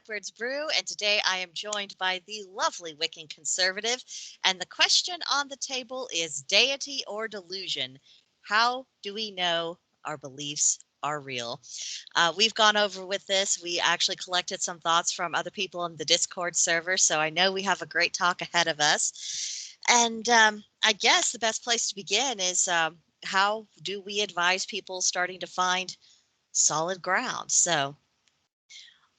Blackbird's Brew, and today I am joined by the lovely Wiccan Conservative. And the question on the table is deity or delusion? How do we know our beliefs are real? We've gone over with this. We actually collected some thoughts from other people on the Discord server, so I know we have a great talk ahead of us. And I guess the best place to begin is how do we advise people starting to find solid ground? So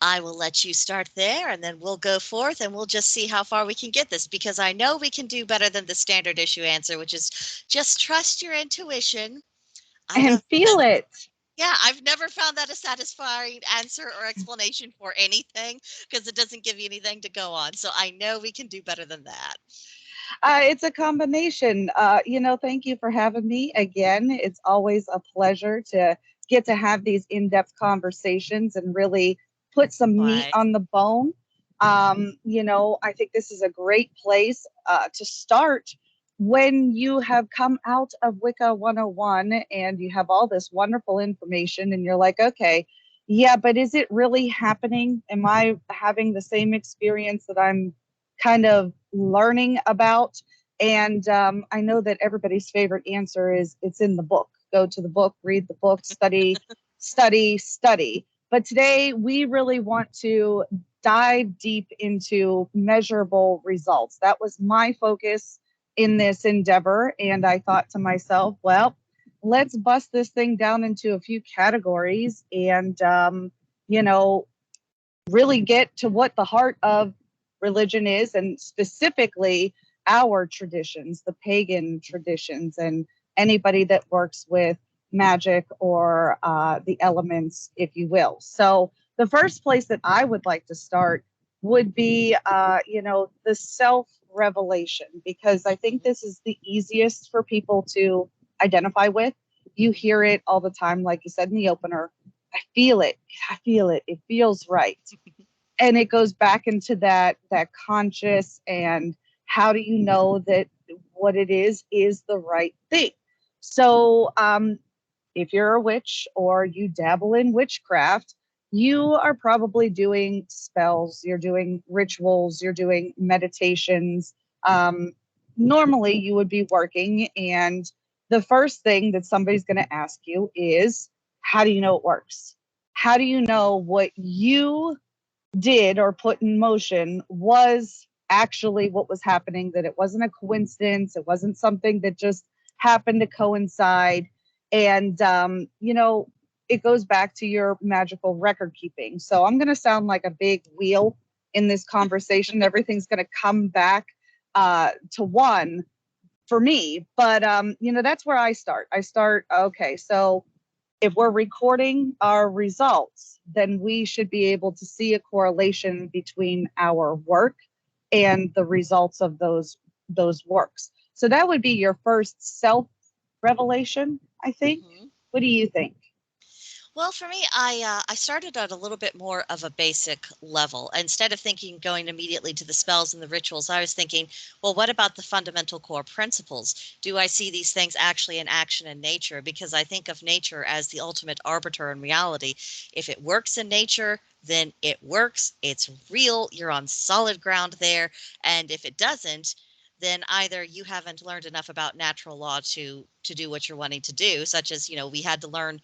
I will let you start there, and then we'll go forth and we'll just see how far we can get this, because I know we can do better than the standard issue answer, which is just trust your intuition. I know And feel it. Yeah, I've never found that a satisfying answer or explanation for anything, because it doesn't give you anything to go on. So I know we can do better than that. It's a combination. Thank you for having me again. It's always a pleasure to get to have these in-depth conversations and really put some meat Why? on the bone. I think this is a great place to start when you have come out of Wicca 101 and you have all this wonderful information and you're like, okay, yeah, but is it really happening? Am I having the same experience that I'm kind of learning about? And I know that everybody's favorite answer is it's in the book. Go to the book, read the book, study, study, study. But today we really want to dive deep into measurable results. That was my focus in this endeavor. And I thought to myself, well, let's bust this thing down into a few categories and, really get to what the heart of religion is, and specifically our traditions, the pagan traditions, and anybody that works with magic or the elements, if you will. So, the first place that I would like to start would be, the self revelation, because I think this is the easiest for people to identify with. You hear it all the time, like you said in the opener. I feel it. I feel it. It feels right. And it goes back into that conscious, and how do you know that what it is the right thing? So if you're a witch or you dabble in witchcraft, you are probably doing spells, you're doing rituals, you're doing meditations. Normally you would be working, and the first thing that somebody's going to ask you is, how do you know it works? How do you know what you did or put in motion was actually what was happening, that it wasn't a coincidence, it wasn't something that just happened to coincide? And it goes back to your magical record keeping. So I'm going to sound like a big wheel in this conversation. Everything's going to come back to one for me, but that's where I start. Okay, so if we're recording our results, then we should be able to see a correlation between our work and the results of those works. So that would be your first self revelation, I think. Hmm. What do you think? Well, for me, I started at a little bit more of a basic level. Instead of thinking going immediately to the spells and the rituals, I was thinking, well, what about the fundamental core principles? Do I see these things actually in action in nature? Because I think of nature as the ultimate arbiter in reality. If it works in nature, then it works. It's real. You're on solid ground there. And if it doesn't, then either you haven't learned enough about natural law to do what you're wanting to do, such as, we had to learn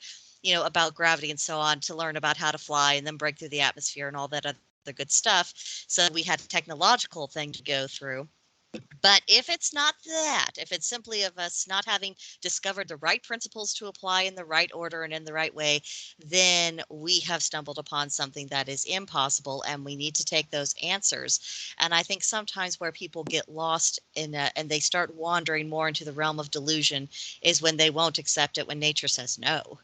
about gravity and so on to learn about how to fly and then break through the atmosphere and all that other good stuff. So we had a technological thing to go through. But if it's not that, if it's simply of us not having discovered the right principles to apply in the right order and in the right way, then we have stumbled upon something that is impossible, and we need to take those answers. And I think sometimes where people get lost and they start wandering more into the realm of delusion is when they won't accept it when nature says no.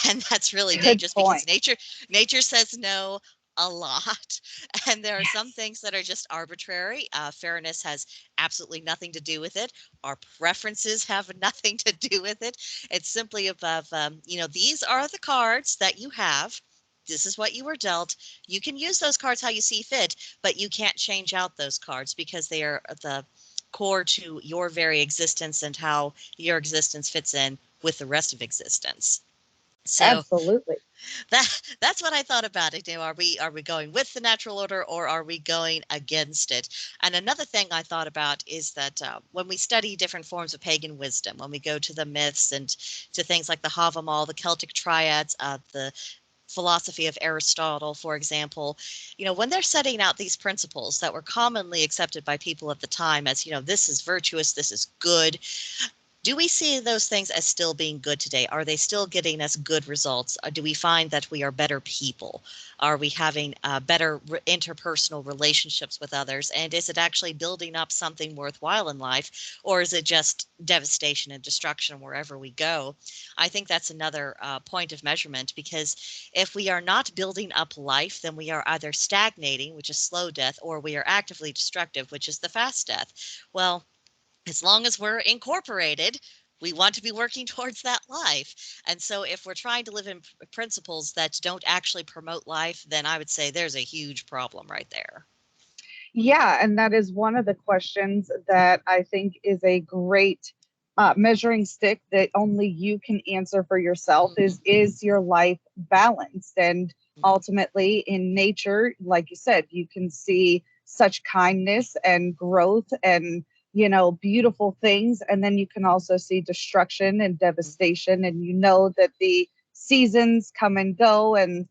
And that's really Good dangerous, because point. nature says no a lot. And there are some Yes. things that are just arbitrary. Fairness has absolutely nothing to do with it. Our preferences have nothing to do with it. It's simply above, these are the cards that you have. This is what you were dealt. You can use those cards how you see fit, but you can't change out those cards because they are the core to your very existence and how your existence fits in with the rest of existence. So Absolutely. that's what I thought about it. Are we going with the natural order, or are we going against it? And another thing I thought about is that when we study different forms of pagan wisdom, when we go to the myths and to things like the Havamal, the Celtic triads, the philosophy of Aristotle, for example, when they're setting out these principles that were commonly accepted by people at the time as, this is virtuous, this is good, do we see those things as still being good today? Are they still getting us good results? Do we find that we are better people? Are we having better interpersonal relationships with others? And is it actually building up something worthwhile in life? Or is it just devastation and destruction wherever we go? I think that's another point of measurement, because if we are not building up life, then we are either stagnating, which is slow death, or we are actively destructive, which is the fast death. Well, as long as we're incorporated, we want to be working towards that life. And so if we're trying to live in principles that don't actually promote life, then I would say there's a huge problem right there. Yeah, and that is one of the questions that I think is a great measuring stick that only you can answer for yourself is your life balanced? And ultimately in nature, like you said, you can see such kindness and growth and beautiful things, and then you can also see destruction and devastation, and that the seasons come and go, and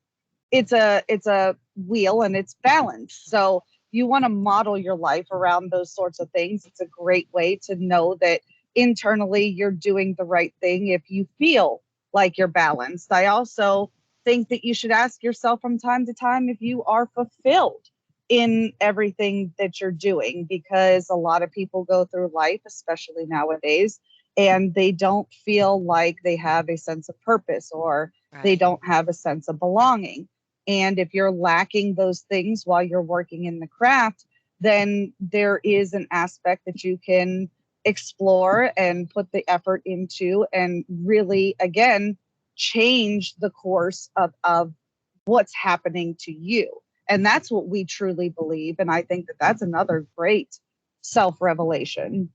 it's a wheel and it's balanced. So you want to model your life around those sorts of things. It's a great way to know that internally you're doing the right thing if you feel like you're balanced. I also think that you should ask yourself from time to time if you are fulfilled in everything that you're doing, because a lot of people go through life, especially nowadays, and they don't feel like they have a sense of purpose, or they Right. don't have a sense of belonging. And if you're lacking those things while you're working in the craft, then there is an aspect that you can explore and put the effort into and really, again, change the course of what's happening to you. And that's what we truly believe. And I think that that's another great self revelation.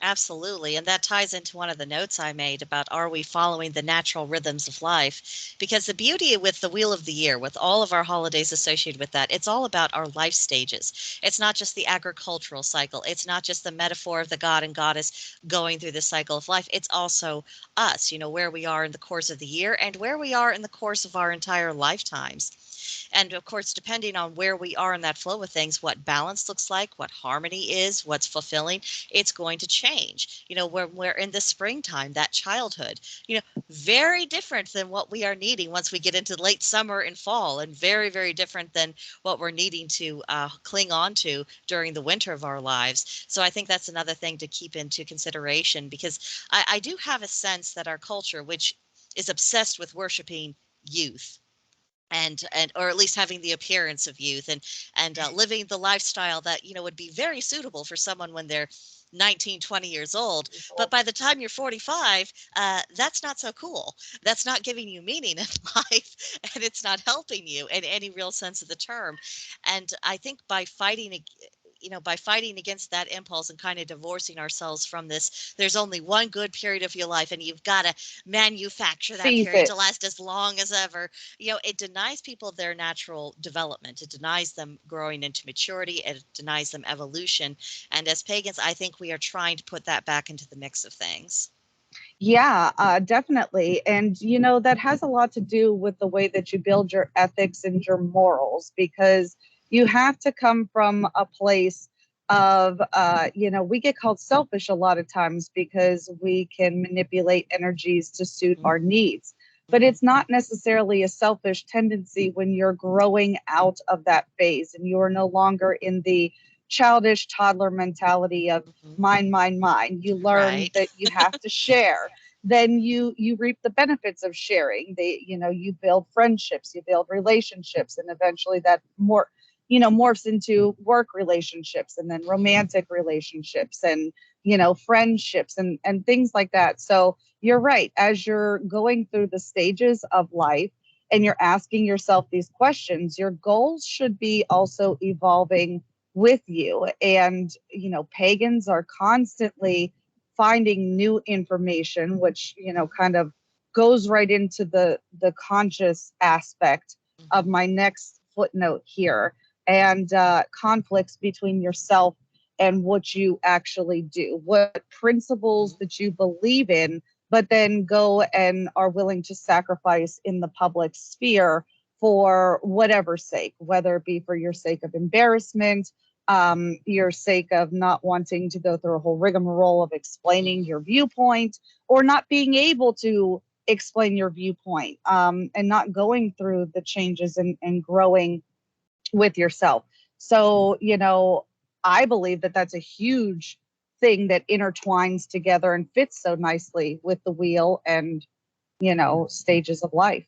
Absolutely. And that ties into one of the notes I made about, are we following the natural rhythms of life? Because the beauty with the Wheel of the Year, with all of our holidays associated with that, it's all about our life stages. It's not just the agricultural cycle. It's not just the metaphor of the god and goddess going through the cycle of life. It's also us, where we are in the course of the year and where we are in the course of our entire lifetimes. And of course, depending on where we are in that flow of things, what balance looks like, what harmony is, what's fulfilling, it's going to change. When we're in the springtime, that childhood, very different than what we are needing once we get into late summer and fall, and very, very different than what we're needing to cling on to during the winter of our lives. So I think that's another thing to keep into consideration, because I do have a sense that our culture, which is obsessed with worshiping youth, and or at least having the appearance of youth, and living the lifestyle that would be very suitable for someone when they're 19, 20 years old. But by the time you're 45, that's not so cool. That's not giving you meaning in life, and it's not helping you in any real sense of the term. And I think by fighting against that impulse and kind of divorcing ourselves from this, there's only one good period of your life and you've got to manufacture that Seize period to it. last as long as ever. It denies people their natural development. It denies them growing into maturity. It denies them evolution. And as pagans, I think we are trying to put that back into the mix of things. Yeah, definitely. And, that has a lot to do with the way that you build your ethics and your morals, because you have to come from a place of, we get called selfish a lot of times because we can manipulate energies to suit our needs. But Mhm. it's not necessarily a selfish tendency when you're growing out of that phase and you are no longer in the childish toddler mentality of Mhm. mine, mine, mine. You learn Right. that you have to share. Then you reap the benefits of sharing. You build friendships, you build relationships, and eventually that morphs into work relationships, and then romantic relationships, and friendships, and things like that. So you're right. As you're going through the stages of life and you're asking yourself these questions, your goals should be also evolving with you. And pagans are constantly finding new information, which kind of goes right into the conscious aspect of my next footnote here, and conflicts between yourself and what you actually do, what principles that you believe in, but then go and are willing to sacrifice in the public sphere for whatever sake, whether it be for your sake of embarrassment, your sake of not wanting to go through a whole rigmarole of explaining your viewpoint, or not being able to explain your viewpoint, and not going through the changes and growing with yourself. So, I believe that that's a huge thing that intertwines together and fits so nicely with the wheel and, stages of life.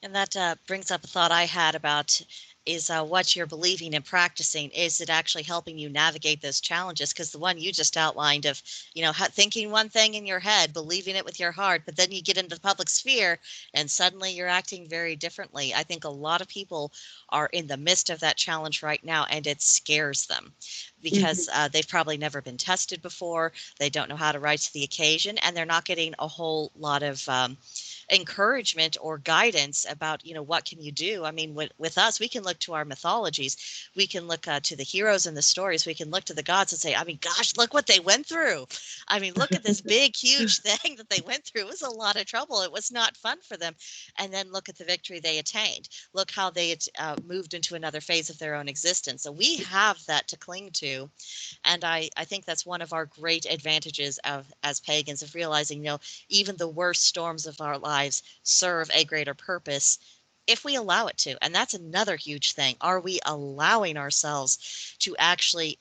And that brings up a thought I had about is what you're believing and practicing. Is it actually helping you navigate those challenges? Because the one you just outlined of, thinking one thing in your head, believing it with your heart, but then you get into the public sphere and suddenly you're acting very differently. I think a lot of people are in the midst of that challenge right now, and it scares them because they've probably never been tested before. They don't know how to rise to the occasion, and they're not getting a whole lot of encouragement or guidance about what can you do. I mean, with us, we can look to our mythologies, we can look to the heroes and the stories, we can look to the gods and say, I mean, gosh, look what they went through. I mean, look at this big huge thing that they went through. It was a lot of trouble, it was not fun for them, and then look at the victory they attained. Look how they had moved into another phase of their own existence. So we have that to cling to, and I think that's one of our great advantages as pagans, of realizing, even the worst storms of our lives serve a greater purpose if we allow it to. And that's another huge thing. Are we allowing ourselves to actually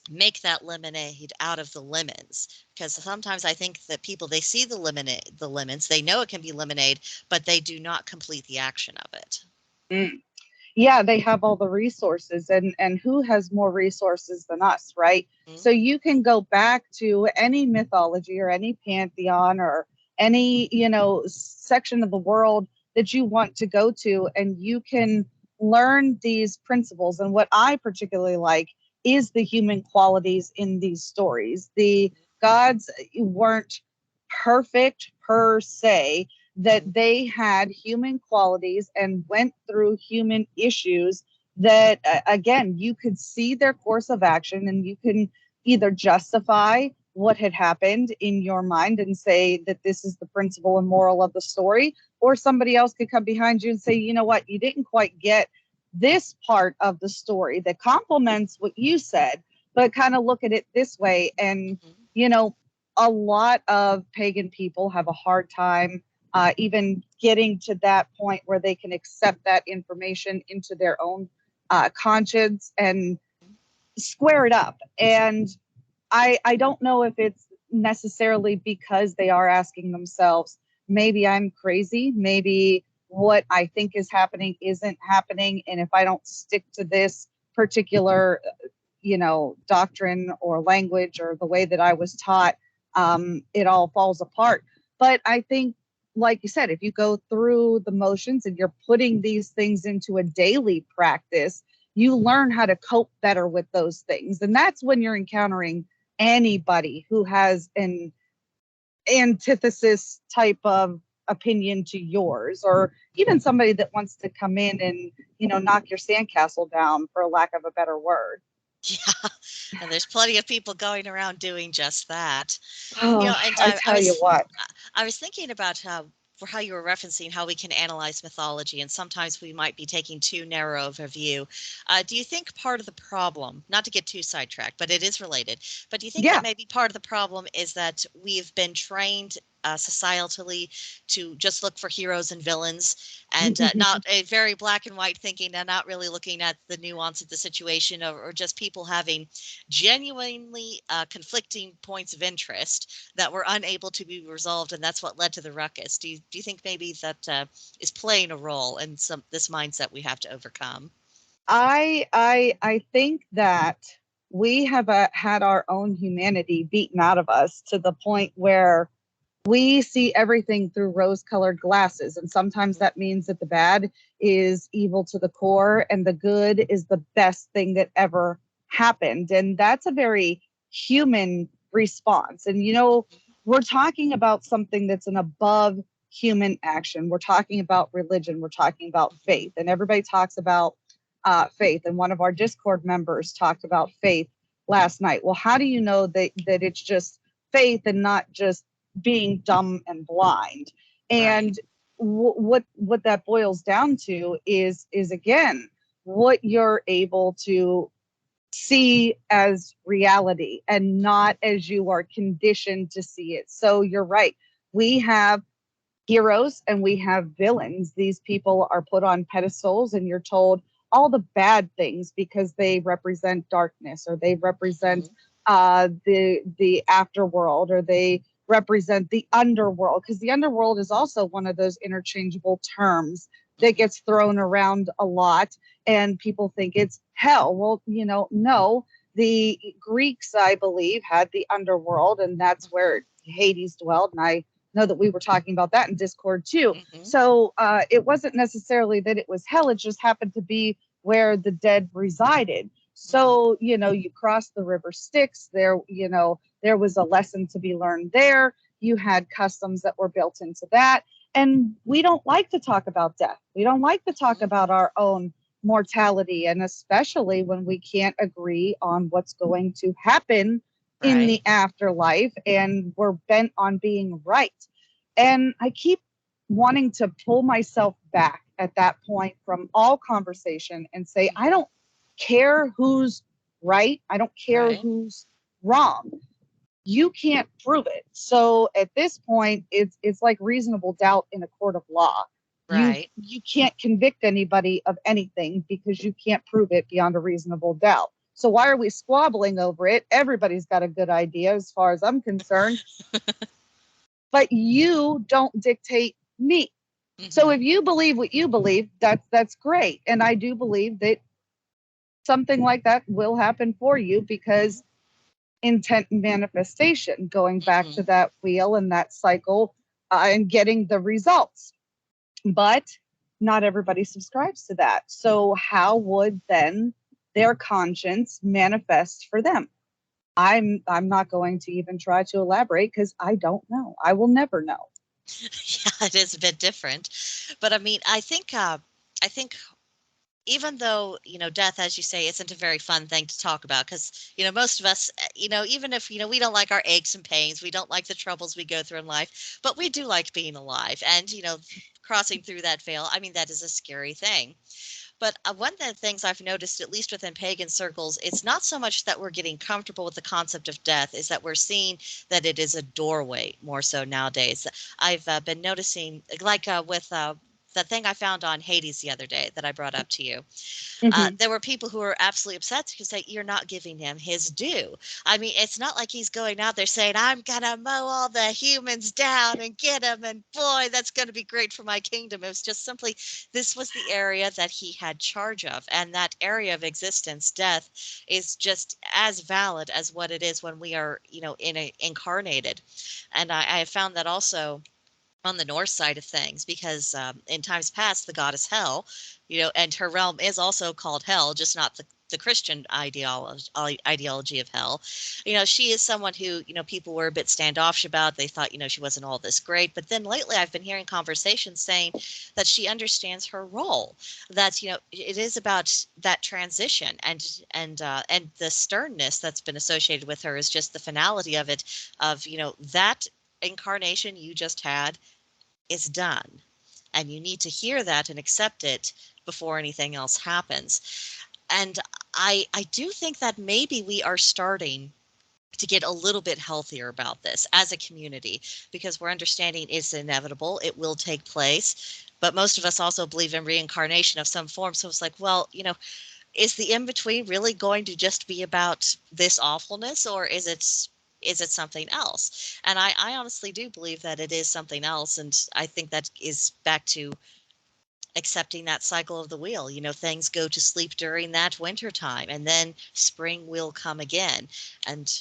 make that lemonade out of the lemons? Because sometimes I think that people, they see the lemons, they know it can be lemonade, but they do not complete the action of it. Yeah, they have all the resources, and who has more resources than us, right? So you can go back to any mythology or any pantheon or any, section of the world that you want to go to, and you can learn these principles. And what I particularly like is the human qualities in these stories. The gods weren't perfect per se, that they had human qualities and went through human issues that, again, you could see their course of action, and you can either justify what had happened in your mind and say that this is the principle and moral of the story, or somebody else could come behind you and say, you know what, you didn't quite get this part of the story that complements what you said, but kind of look at it this way. And, a lot of pagan people have a hard time even getting to that point where they can accept that information into their own conscience and square it up. And I don't know if it's necessarily because they are asking themselves, maybe I'm crazy, maybe what I think is happening isn't happening, and if I don't stick to this particular doctrine or language or the way that I was taught, it all falls apart. But I think, like you said, if you go through the motions and you're putting these things into a daily practice, you learn how to cope better with those things. And that's when you're encountering anybody who has an antithesis type of opinion to yours, or even somebody that wants to come in and, knock your sandcastle down, for lack of a better word. Yeah, and there's plenty of people going around doing just that. Oh, And I tell you what. I was thinking about for how you were referencing how we can analyze mythology, and sometimes we might be taking too narrow of a view. Do you think part of the problem, not to get too sidetracked, but it is related, but do you think Yeah. that maybe part of the problem is that we've been trained societally to just look for heroes and villains, and not a very black and white thinking, and not really looking at the nuance of the situation, or just people having genuinely conflicting points of interest that were unable to be resolved, and that's what led to the ruckus. Do you think maybe that is playing a role in this mindset we have to overcome? I think that we have had our own humanity beaten out of us to the point where we see everything through rose-colored glasses, and sometimes that means that the bad is evil to the core and the good is the best thing that ever happened. And that's a very human response. And we're talking about something that's an above human action. We're talking about religion. We're talking about Mhm. faith. And everybody talks about faith. And one of our Discord members talked about faith last night. Well, how do you know that it's just faith and not just being dumb and blind? Right. And what that boils down to is again what you're able to see as reality and not as you are conditioned to see it. So you're right. We have heroes and we have villains. These people are put on pedestals and you're told all the bad things because they represent darkness or they represent Mhm. the afterworld or they represent the underworld, because the underworld is also one of those interchangeable terms that Mhm. gets thrown around a lot and people think it's hell. Well, no, the Greeks, I believe, had the underworld and that's Mhm. where Hades dwelled. And I know that we were talking about that in Discord too. Mhm. So it wasn't necessarily that it was hell, it just happened to be where the dead resided. Mhm. So, you cross the river Styx, there was a lesson to be learned there. You had customs that were built into that. And we don't like to talk about death. We don't like to talk Mhm. about our own mortality, and especially when we can't agree on what's going to happen in Right. the afterlife and we're bent on being right. And I keep wanting to pull myself back at that point from all conversation and say, I Mhm. don't care who's right. I don't care Right. who's wrong. You can't prove it. So at this point, it's like reasonable doubt in a court of law. You Right. you can't convict anybody of anything because you can't prove it beyond a reasonable doubt. So why are we squabbling over it? Everybody's got a good idea as far as I'm concerned, but you don't dictate me. So if Mhm. you believe what you believe, that's great. And I do believe that something like that will happen for you because intent and manifestation, going back to Mhm. that wheel and that cycle and getting the results. But not everybody subscribes to that. So how would then their conscience manifest for them? I'm not going to even try to elaborate because I don't know. I will never know. Yeah, it is a bit different. But I mean, I think even though, death, as you say, isn't a very fun thing to talk about because, most of us, even if, we don't like our aches and pains, we don't like the troubles we go through in life, but we do like being alive. And, crossing through that veil, I mean, that is a scary thing. But one of the things I've noticed, at least within pagan circles, it's not so much that we're getting comfortable with the concept of death, is that we're seeing that it is a doorway more so nowadays. I've been noticing, like with the thing I found on Hades the other day that I brought up to you. Mm-hmm. There were people who were absolutely upset because you're not giving him his due. I mean, it's not like he's going out there saying, I'm going to mow all the humans down and get them. And boy, that's going to be great for my kingdom. It was just simply, this was the area that he had charge of. And that area of existence, death, is just as valid as what it is when we are, incarnated. And I have found that also on the north side of things because in times past the goddess hell, and her realm is also called hell, just not the Christian ideology of hell. She is someone who, people were a bit standoffish about. They thought, she wasn't all this great. But then lately I've been hearing conversations saying that she understands her role, that, it is about that transition, and the sternness that's been associated with her is just the finality of it, of, that incarnation you just had is done. And you need to hear that and accept it before anything else happens. And I do think that maybe we are starting to get a little bit healthier about this as a community because we're understanding it's inevitable, it will take place. But most of us also believe in reincarnation of some form. So it's like, well, is the in between really going to just be about this awfulness, or is it something else? And I honestly do believe that it is something else, and I think that is back to accepting that cycle of the wheel. Things go to sleep during that winter time, and then spring will come again. And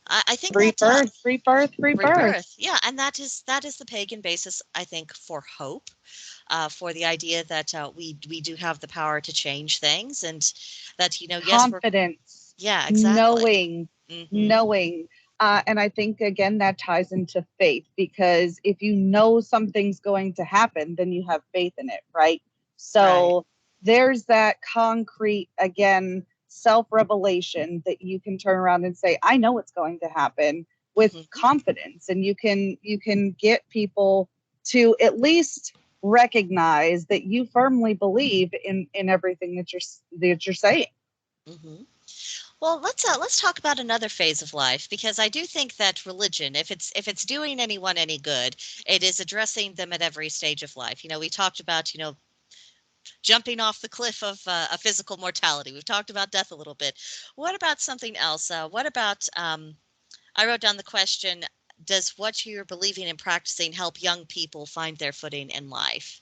I think that Rebirth, rebirth, rebirth. rebirth, yeah, and that is the pagan basis, I think, for hope, for the idea that we do have the power to change things, and that, yes, we're, Confidence, yeah, exactly. knowing, Hmm. knowing. And I think, again, that ties into faith, because if you know something's going to happen, then you have faith in it, right? Right. So there's that concrete, again, self-revelation that you can turn around and say, I know it's going to happen, with Hmm. confidence. And you can get people to at least recognize that you firmly believe in everything that you're saying. Hmm. Well, let's talk about another phase of life, because I do think that religion, if it's doing anyone any good, it is addressing them at every stage of life. We talked about jumping off the cliff of a physical mortality. We've talked about death a little bit. What about something else? What about I wrote down the question: does what you're believing and practicing help young people find their footing in life?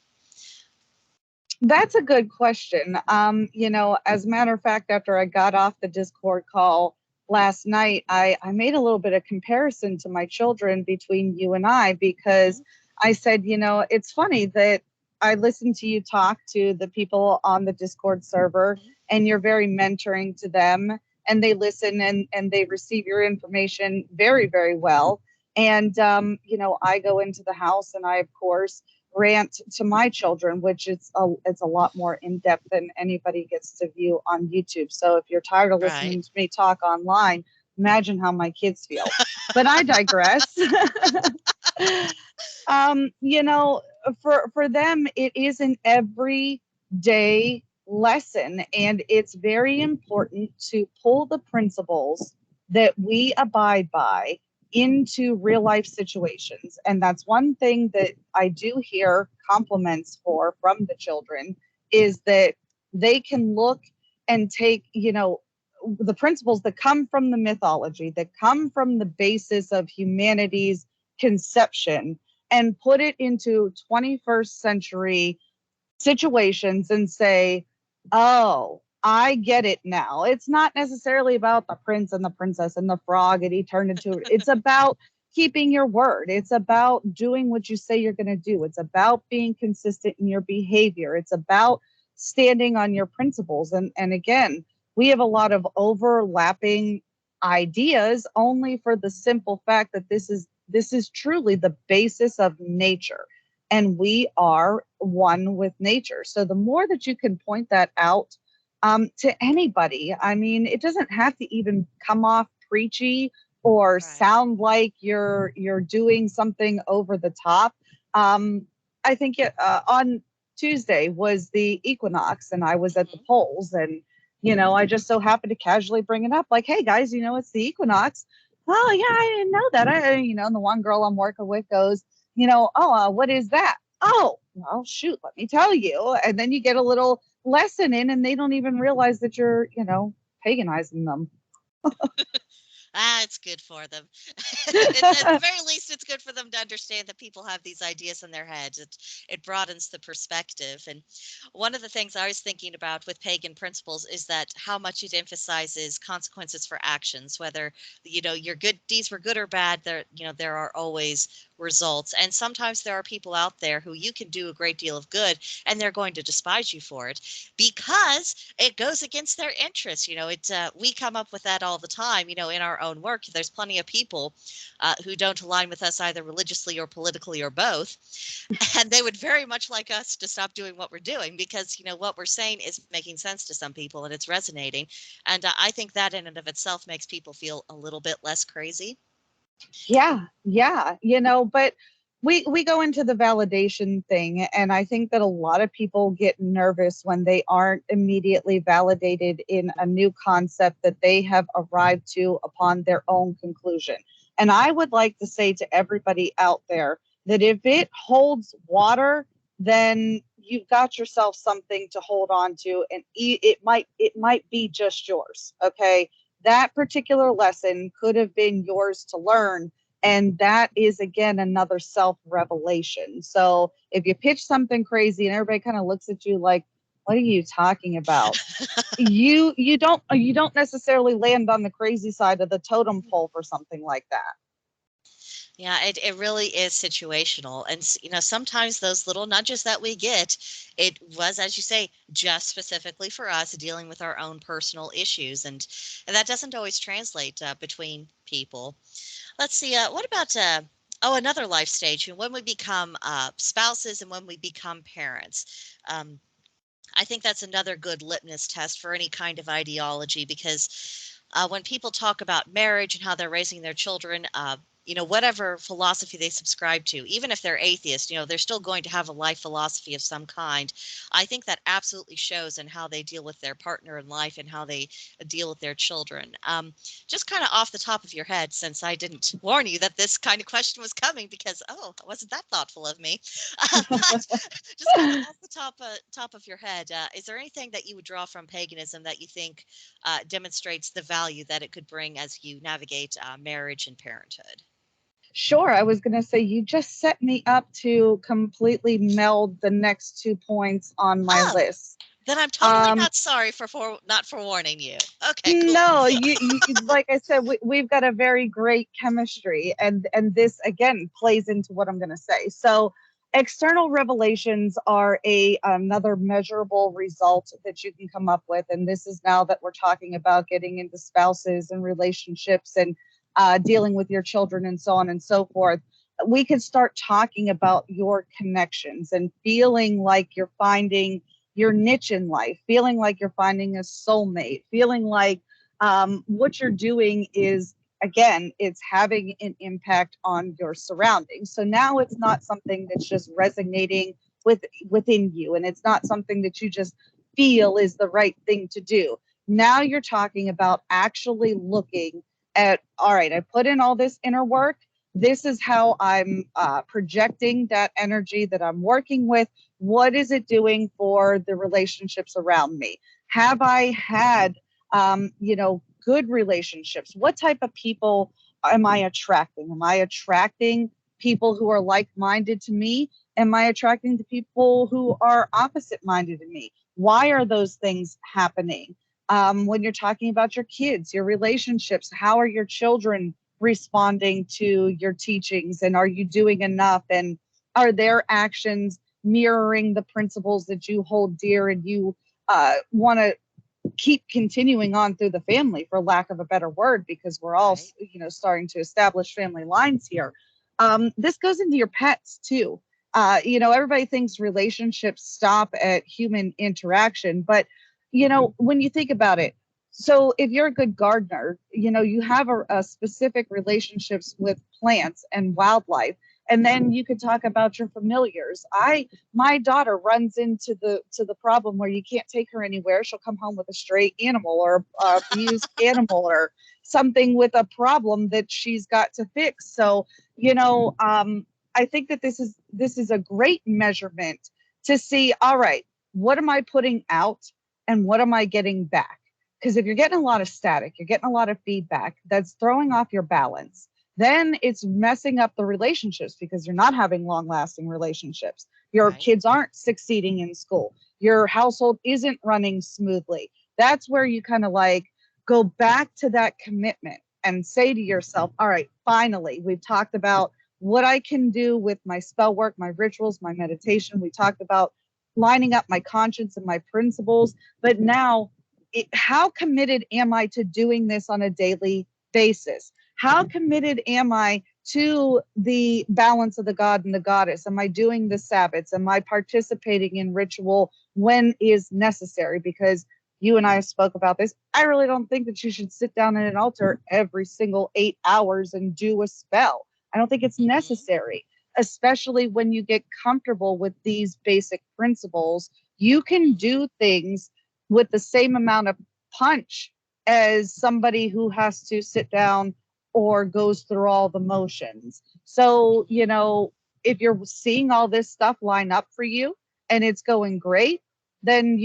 That's a good question. As a matter of fact, after I got off the Discord call last night, I made a little bit of comparison to my children between you and I, because Hmm. I said, it's funny that I listen to you talk to the people on the Discord server, and you're very mentoring to them, and they listen, and they receive your information very, very well. And, I go into the house, and I, of course, rant to my children, which it's a lot more in depth than anybody gets to view on YouTube. So if you're tired of Right. listening to me talk online, imagine how my kids feel. But I digress. um, you know, for them, it is an everyday lesson, and it's very important to pull the principles that we abide by into real life situations. And that's one thing that I do hear compliments for from the children, is that they can look and take, the principles that come from the mythology, that come from the basis of humanity's conception, and put it into 21st century situations and say, oh, I get it now. It's not necessarily about the prince and the princess and the frog and he turned into it. It's about keeping your word. It's about doing what you say you're going to do. It's about being consistent in your behavior. It's about standing on your principles. And again, we have a lot of overlapping ideas, only for the simple fact that this is truly the basis of nature, and we are one with nature. So the more that you can point that out, to anybody, I mean, it doesn't have to even come off preachy or Right. sound like you're doing something over the top. I think on Tuesday was the equinox, and I was at the Hmm. polls, and I just so happened to casually bring it up, like, "Hey guys, it's the equinox." "Oh yeah, I didn't know that." And the one girl I'm working with goes, "Oh, what is that?" "Oh, well, shoot, let me tell you." And then you get a little lesson in, and they don't even realize that you're, paganizing them. It's good for them. At the very least, it's good for them to understand that people have these ideas in their heads. It broadens the perspective. And one of the things I was thinking about with pagan principles is that how much it emphasizes consequences for actions, whether your good deeds were good or bad. There are always results, and sometimes there are people out there who you can do a great deal of good, and they're going to despise you for it because it goes against their interests. We come up with that all the time. In our own work, there's plenty of people who don't align with us either religiously or politically or both, and they would very much like us to stop doing what we're doing because what we're saying is making sense to some people and it's resonating. And I think that in and of itself makes people feel a little bit less crazy. Yeah, yeah, but we go into the validation thing, and I think that a lot of people get nervous when they aren't immediately validated in a new concept that they have arrived to upon their own conclusion. And I would like to say to everybody out there that if it holds water, then you've got yourself something to hold on to, and it might be just yours, okay? That particular lesson could have been yours to learn. And that is, again, another self revelation. So if you pitch something crazy and everybody kind of looks at you like, what are you talking about? You don't necessarily land on the crazy side of the totem pole for something like that. Yeah, it really is situational. And, sometimes those little nudges that we get, it was, as you say, just specifically for us dealing with our own personal issues. And that doesn't always translate between people. Let's see, what about, another life stage, when we become spouses and when we become parents. I think that's another good litmus test for any kind of ideology because when people talk about marriage and how they're raising their children, whatever philosophy they subscribe to, even if they're atheist, they're still going to have a life philosophy of some kind. I think that absolutely shows in how they deal with their partner in life and how they deal with their children. Just kind of off the top of your head, since I didn't warn you that this kind of question was coming, because, wasn't that thoughtful of me? But just kind of off the top of your head, is there anything that you would draw from paganism that you think demonstrates the value that it could bring as you navigate marriage and parenthood? Sure. I was going to say you just set me up to completely meld the next 2 points on my Oh, list. then I'm totally Um, not sorry for not for warning you. Okay, cool. no, like I said, we've got a very great chemistry, and this again plays into what I'm going to say. So, external revelations are another measurable result that you can come up with, and this is now that we're talking about getting into spouses and relationships and dealing with your children and so on and so forth. We can start talking about your connections and feeling like you're finding your niche in life, feeling like you're finding a soulmate, feeling like what you're doing is, again, it's having an impact on your surroundings. So now it's not something that's just resonating within you, and it's not something that you just feel is the right thing to do. Now you're talking about actually looking at, all right, I put in all this inner work. This is how I'm projecting that energy that I'm working with. What is it doing for the relationships around me? Have I had, good relationships? What type of people am I attracting? Am I attracting people who are like-minded to me? Am I attracting the people who are opposite-minded to me? Why are those things happening? When you're talking about your kids, your relationships, how are your children responding to your teachings? And are you doing enough? And are their actions mirroring the principles that you hold dear and you want to keep continuing on through the family, for lack of a better word, because we're all, Right. starting to establish family lines here. This goes into your pets too. Everybody thinks relationships stop at human interaction, but when you think about it, so if you're a good gardener, you have a specific relationships with plants and wildlife, and then you could talk about your familiars. My daughter runs into the problem where you can't take her anywhere. She'll come home with a stray animal or abused animal or something with a problem that she's got to fix. So, I think that this is a great measurement to see, all right, what am I putting out and what am I getting back? Because if you're getting a lot of static, you're getting a lot of feedback, that's throwing off your balance. Then it's messing up the relationships because you're not having long lasting relationships. Your Right. kids aren't succeeding in school. Your household isn't running smoothly. That's where you kind of like go back to that commitment and say to yourself, all right, finally, we've talked about what I can do with my spell work, my rituals, my meditation. We talked about lining up my conscience and my principles. But now, how committed am I to doing this on a daily basis? How committed am I to the balance of the god and the goddess? Am I doing the Sabbats? Am I participating in ritual when is necessary? Because you and I spoke about this. I really don't think that you should sit down at an altar every single 8 hours and do a spell. I don't think it's Hmm. necessary, especially when you get comfortable with these basic principles. You can do things with the same amount of punch as somebody who has to sit down or goes through all the motions. So, if you're seeing all this stuff line up for you and it's going great, then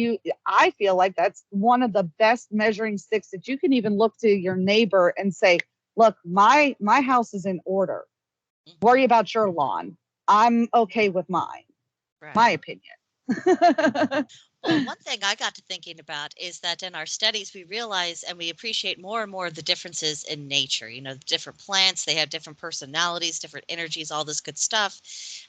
I feel like that's one of the best measuring sticks that you can even look to your neighbor and say, look, my house is in order. Worry Hmm. about your lawn. I'm okay with mine. My Right. opinion. Well, one thing I got to thinking about is that in our studies, we realize and we appreciate more and more of the differences in nature. Different plants, they have different personalities, different energies, all this good stuff.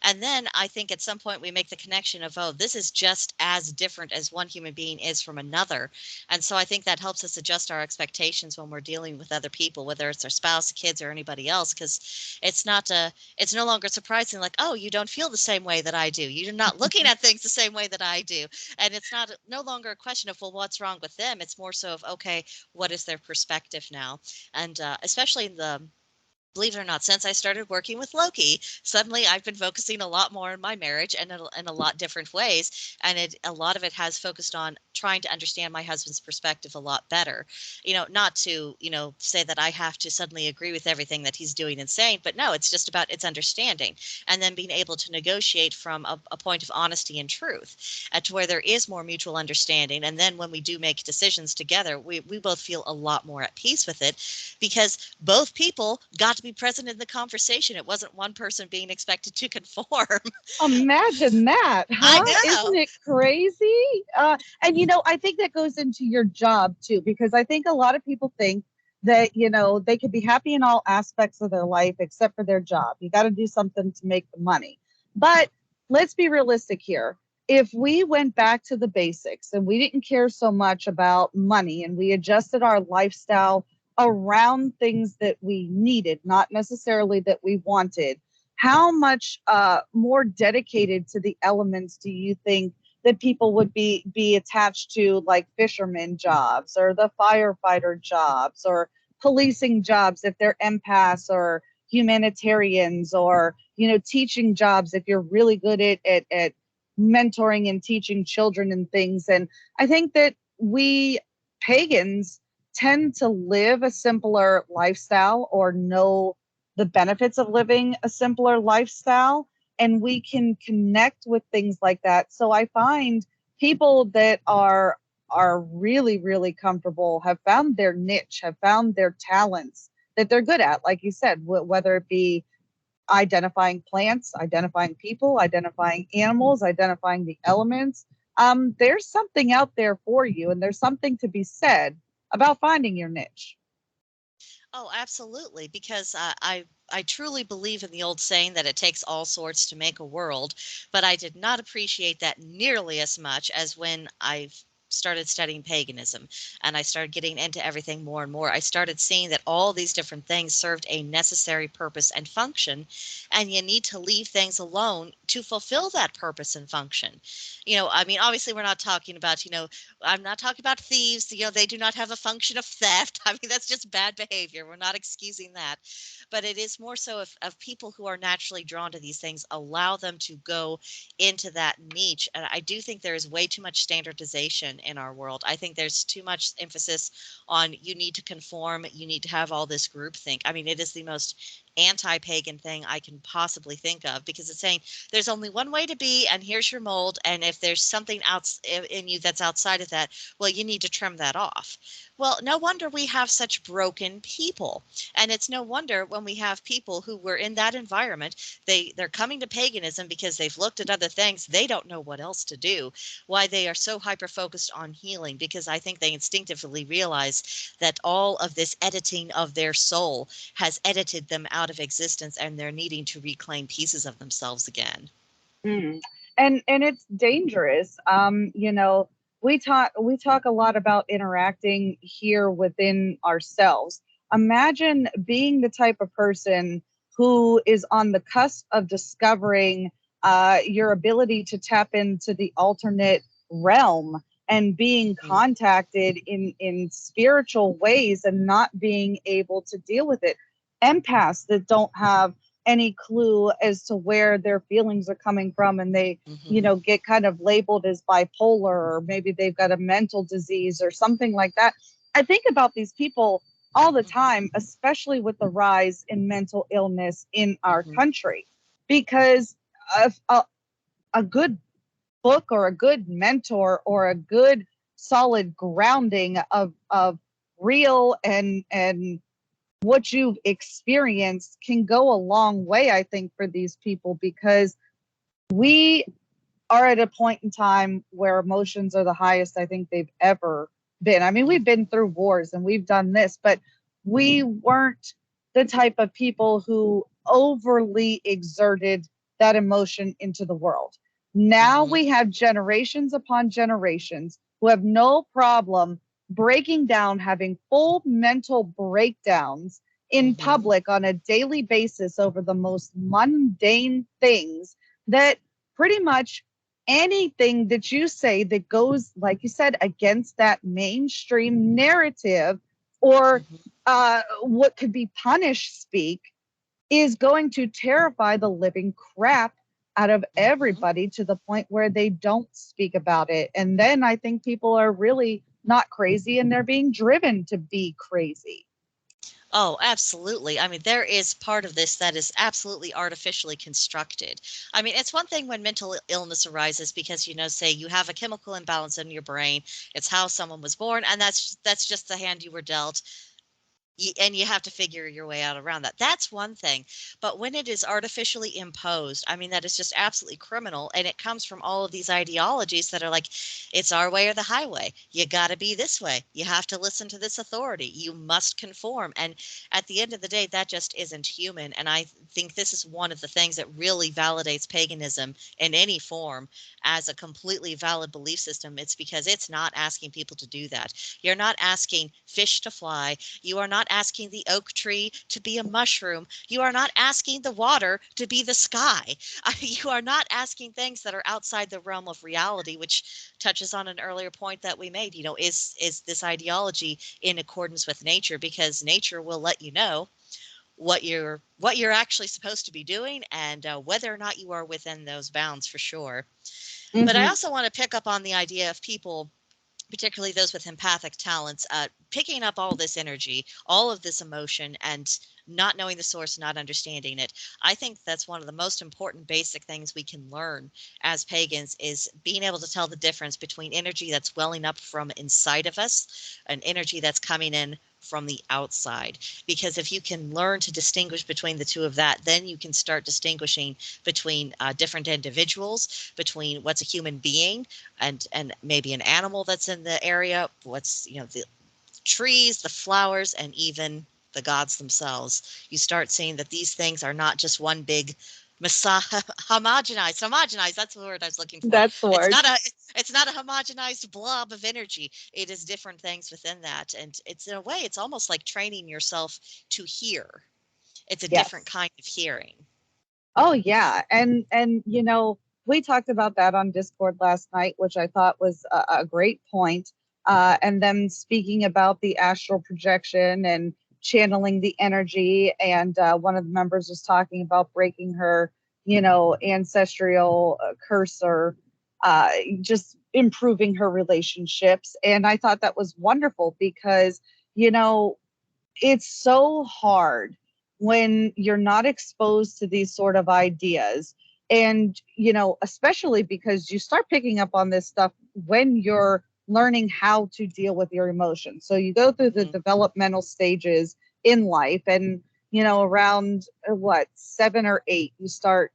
And then I think at some point we make the connection of, oh, this is just as different as one human being is from another. And so I think that helps us adjust our expectations when we're dealing with other people, whether it's our spouse, kids, or anybody else, because it's no longer surprising, like, oh, you don't feel the same way that I do. You're not looking at things the same way that I do, and it's not no longer a question of, well, what's wrong with them. It's more so of, okay, what is their perspective now? And especially in the believe it or not, since I started working with Loki, suddenly I've been focusing a lot more on my marriage and in a lot different ways. And a lot of it has focused on trying to understand my husband's perspective a lot better. Not to, say that I have to suddenly agree with everything that he's doing and saying, but no, it's just about its understanding and then being able to negotiate from a point of honesty and truth to where there is more mutual understanding. And then when we do make decisions together, we both feel a lot more at peace with it because both people got to be present in the conversation. It wasn't one person being expected to conform. Imagine that, I huh? Isn't know. it crazy? And I think that goes into your job too, because I think a lot of people think that, they could be happy in all aspects of their life except for their job. You got to do something to make the money. But let's be realistic here. If we went back to the basics and we didn't care so much about money and we adjusted our lifestyle around things that we needed, not necessarily that we wanted, how much more dedicated to the elements do you think that people would be attached to, like fisherman jobs or the firefighter jobs or policing jobs if they're empaths, or humanitarians, or teaching jobs if you're really good at mentoring and teaching children and things. And I think that we pagans tend to live a simpler lifestyle, or know the benefits of living a simpler lifestyle, and we can connect with things like that. So I find people that are really, really comfortable, have found their niche, have found their talents that they're good at, like you said, whether it be identifying plants, identifying people, identifying animals, identifying the elements. There's something out there for you, and there's something to be said about finding your niche. Oh, absolutely. Because I truly believe in the old saying that it takes all sorts to make a world, but I did not appreciate that nearly as much as when I started studying paganism and I started getting into everything more and more. I started seeing that all these different things served a necessary purpose and function, and you need to leave things alone to fulfill that purpose and function. I mean, obviously, we're not talking about, I'm not talking about thieves. They do not have a function of theft. I mean, that's just bad behavior. We're not excusing that. But it is more so of people who are naturally drawn to these things, allow them to go into that niche. And I do think there is way too much standardization in our world. I think there's too much emphasis on you need to conform, you need to have all this group think. I mean, it is the most anti-pagan thing I can possibly think of, because it's saying there's only one way to be and here's your mold, and if there's something else in you that's outside of that, well, you need to trim that off. Well, no wonder we have such broken people. And it's no wonder when we have people who were in that environment, they're coming to paganism because they've looked at other things, they don't know what else to do, why they are so hyper focused on healing, because I think they instinctively realize that all of this editing of their soul has edited them out of existence, and they're needing to reclaim pieces of themselves again. Mm. And it's dangerous. We talk a lot about interacting here within ourselves. Imagine being the type of person who is on the cusp of discovering your ability to tap into the alternate realm, and being Mhm. contacted in spiritual ways and not being able to deal with it. Empaths that don't have any clue as to where their feelings are coming from, and they Mhm. get kind of labeled as bipolar, or maybe they've got a mental disease or something like that. I think about these people all the Mhm. time, especially with the rise in mental illness in our Mhm. country, because of a good book, or a good mentor, or a good solid grounding of real and what you've experienced can go a long way, I think, for these people, because we are at a point in time where emotions are the highest I think they've ever been. I mean, we've been through wars and we've done this, but we weren't the type of people who overly exerted that emotion into the world. Now Mm-hmm. we have generations upon generations who have no problem breaking down, having full mental breakdowns in Mm-hmm. public on a daily basis over the most mundane things that pretty much anything that you say that goes, like you said, against that mainstream narrative or Mm-hmm. what could be punished speak is going to terrify the living crap out of Mm-hmm. everybody to the point where they don't speak about it. And then I think people are really not crazy and they're being driven to be crazy. Oh, absolutely. I mean, there is part of this that is absolutely artificially constructed. I mean, it's one thing when mental illness arises because, say you have a chemical imbalance in your brain. It's how someone was born, and that's just the hand you were dealt. And you have to figure your way out around that. That's one thing. But when it is artificially imposed, I mean, that is just absolutely criminal. And it comes from all of these ideologies that are like, it's our way or the highway. You got to be this way. You have to listen to this authority. You must conform. And at the end of the day, that just isn't human. And I think this is one of the things that really validates paganism in any form as a completely valid belief system. It's because it's not asking people to do that. You're not asking fish to fly. You are not asking the oak tree to be a mushroom. You are not asking the water to be the sky. You are not asking things that are outside the realm of reality, which touches on an earlier point that we made. Is this ideology in accordance with nature? Because nature will let you know what you're actually supposed to be doing and whether or not you are within those bounds for sure. But I Mm-hmm. also want to pick up on the idea of people, particularly those with empathic talents, picking up all this energy, all of this emotion, and not knowing the source, not understanding it. I think that's one of the most important basic things we can learn as pagans is being able to tell the difference between energy that's welling up from inside of us and energy that's coming in from the outside. Because if you can learn to distinguish between the two of that, then you can start distinguishing between different individuals, between what's a human being and maybe an animal that's in the area, what's the trees, the flowers, and even the gods themselves. You start seeing that these things are not just one big homogenized, that's the word I was looking for. That's the it's word. not a it's not a homogenized blob of energy. It is different things within that, and it's, in a way, it's almost like training yourself to hear. It's a different Yes. kind of hearing. Oh yeah, and we talked about that on Discord last night, which I thought was a great point. And then speaking about the astral projection and channeling the energy, and one of the members was talking about breaking her, ancestral curse or just improving her relationships. And I thought that was wonderful because you know it's so hard when you're not exposed to these sort of ideas, and especially because you start picking up on this stuff when you're learning how to deal with your emotions. So you go through the Hmm. developmental stages in life, and around what, 7 or 8, you start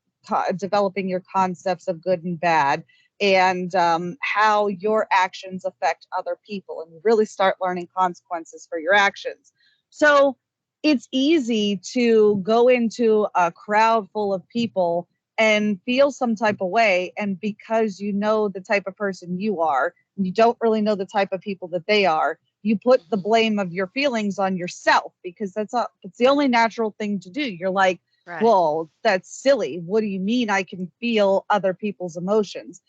developing your concepts of good and bad, and how your actions affect other people, and you really start learning consequences for your actions. So it's easy to go into a crowd full of people and feel some type of way. And because you know the type of person you are, you don't really know the type of people that they are, you put the Hmm. blame of your feelings on yourself because it's the only natural thing to do. You're like, Right. well, that's silly. What do you mean I can feel other people's emotions?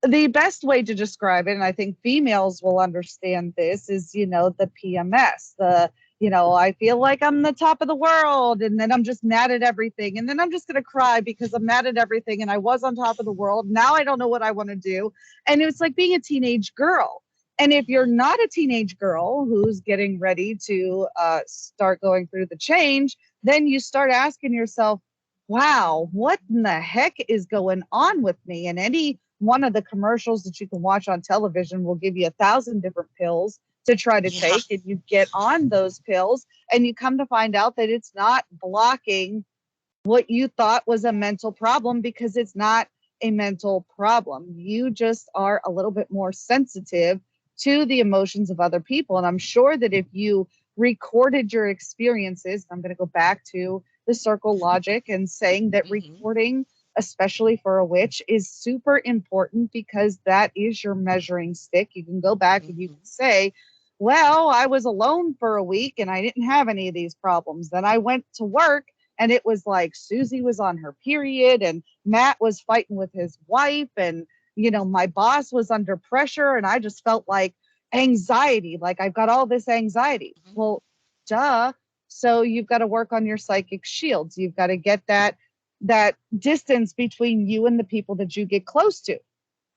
The best way to describe it, and I think females will understand this, is the PMS. I feel like I'm the top of the world, and then I'm just mad at everything, and then I'm just going to cry because I'm mad at everything, and I was on top of the world. Now I don't know what I want to do. And it's like being a teenage girl. And if you're Hmm. not a teenage girl who's getting ready to start going through the change, then you start asking yourself, wow, what in the heck is going on with me? And any one of the commercials that you can watch on television will give you 1,000 different pills to try to Yeah. take, and you get on those pills and you come to find out that it's not blocking what you thought was a mental problem because it's not a mental problem. You just are a little bit more sensitive to the emotions of other people. And I'm sure that if you recorded your experiences, I'm going to go back to the circle logic and saying that recording, especially for a witch, is super important because that is your measuring stick. You can go back and you can say, well, I was alone for a week and I didn't have any of these problems. Then I went to work and it was like Susie was on her period and Matt was fighting with his wife and, you know, my boss was under pressure and I just felt like anxiety, like I've got all this anxiety. Well, duh. So you've got to work on your psychic shields. You've got to get that distance between you and the people that you get close to.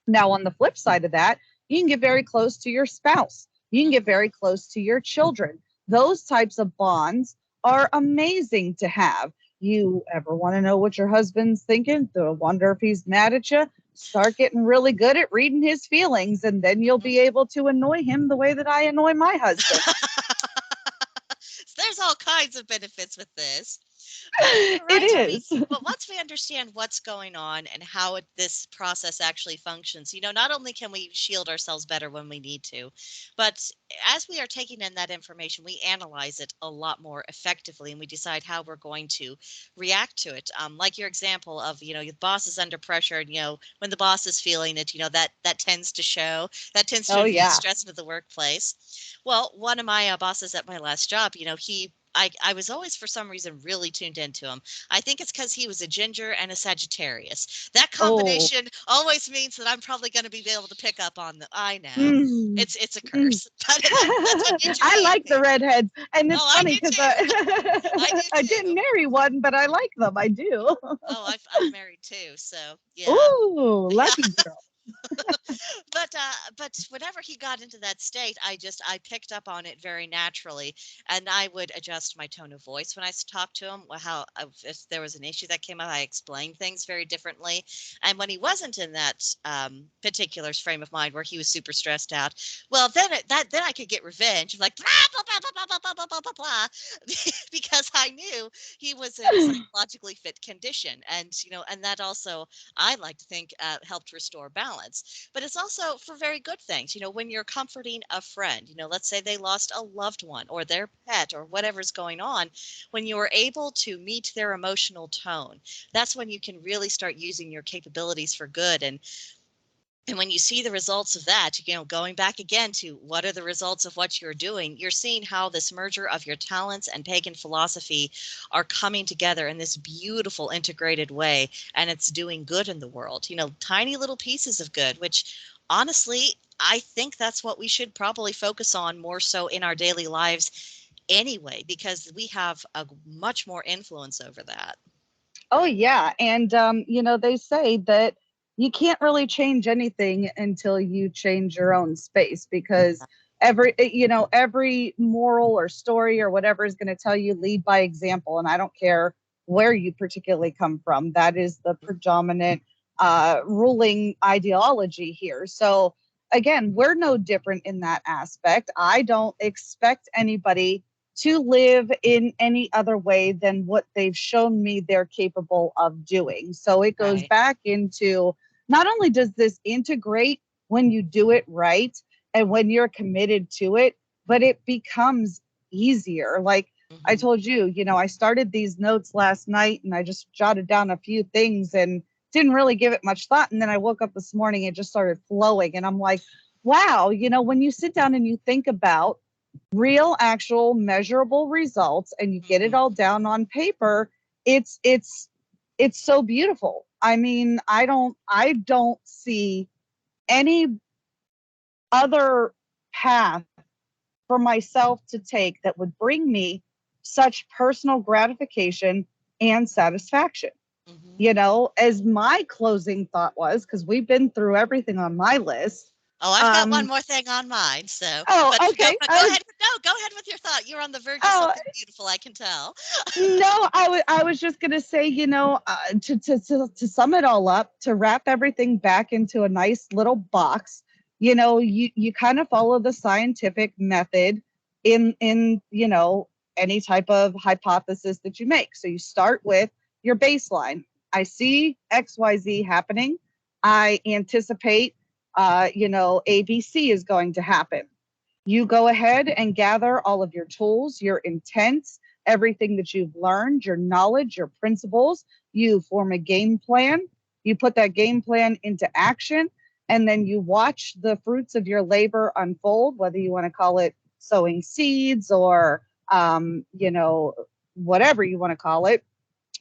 Now, on the flip side of that, you can get very close to your spouse. You can get very close to your children. Those types of bonds are amazing to have. You ever want to know what your husband's thinking? To wonder if he's mad at you? Start getting really good at reading his feelings, and then you'll be able to annoy him the way that I annoy my husband. There's all kinds of benefits with this. It is. But once we understand what's going on and how this process actually functions, you know, not only can we shield ourselves better when we need to, but as we are taking in that information, we analyze it a lot more effectively and we decide how we're going to react to it. Like your example of, you know, your boss is under pressure and, you know, when the boss is feeling it, you know, that tends to show, that tends to be stress with the workplace. Well, one of my bosses at my last job, you know, I was always, for some reason, really tuned into him. I think it's because he was a ginger and a Sagittarius. That combination always means that I'm probably going to be able to pick up on the. I know it's a curse, but that's what ginger I like the redheads, and it's funny because I didn't marry one, but I like them. I do. Oh, I've married two, so yeah. Ooh, lucky girl. But whenever he got into that state, I picked up on it very naturally, and I would adjust my tone of voice when I talked to him. How if there was an issue that came up, I explained things very differently. And when he wasn't in that particular frame of mind where he was super stressed out, well, then I could get revenge, like blah blah blah blah blah blah blah blah blah blah, because I knew he was in a psychologically fit condition, and you know, and that also I like to think helped restore balance. But it's also for very good things. You know, when you're comforting a friend, you know, let's say they lost a loved one or their pet or whatever's going on, when you're able to meet their emotional tone, that's when you can really start using your capabilities for good. And when you see the results of that, you know, going back again to what are the results of what you're doing, you're seeing how this merger of your talents and pagan philosophy are coming together in this beautiful integrated way, and it's doing good in the world. You know, tiny little pieces of good, which honestly, I think that's what we should probably focus on more so in our daily lives anyway, because we have a much more influence over that. Oh yeah, and you know, they say that you can't really change anything until you change your own space, because every moral or story or whatever is going to tell you lead by example, and I don't care where you particularly come from. That is the predominant ruling ideology here. So again, we're no different in that aspect. I don't expect anybody to live in any other way than what they've shown me they're capable of doing. So it goes back into, not only does this integrate when you do it right and when you're committed to it, but it becomes easier. Like I told you, you know, I started these notes last night and I just jotted down a few things and didn't really give it much thought. And then I woke up this morning and it just started flowing. And I'm like, wow, you know, when you sit down and you think about real, actual, measurable results and you get it all down on paper, it's so beautiful. I mean, I don't see any other path for myself to take that would bring me such personal gratification and satisfaction. You know, as my closing thought was, because we've been through everything on my list. Oh, I've got one more thing on mine. So, oh, but okay. Go ahead. No, go ahead with your thought. You're on the verge of something beautiful. I can tell. No, I was just gonna say, you know, to sum it all up, to wrap everything back into a nice little box. You know, you kind of follow the scientific method in you know, any type of hypothesis that you make. So you start with your baseline. I see XYZ happening. I anticipate, ABC is going to happen. You go ahead and gather all of your tools, your intents, everything that you've learned, your knowledge, your principles. You form a game plan. You put that game plan into action, and then you watch the fruits of your labor unfold, whether you want to call it sowing seeds or, whatever you want to call it.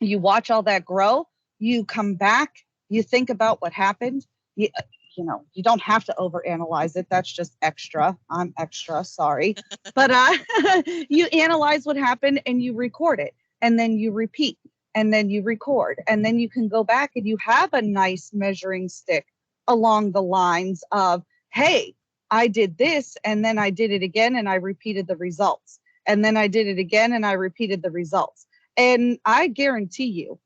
You watch all that grow. You come back. You think about what happened. You, you don't have to overanalyze it. That's just extra. I'm extra, sorry. But you analyze what happened and you record it. And then you repeat. And then you record. And then you can go back and you have a nice measuring stick along the lines of, hey, I did this and then I did it again and I repeated the results. And then I did it again and I repeated the results. And I guarantee you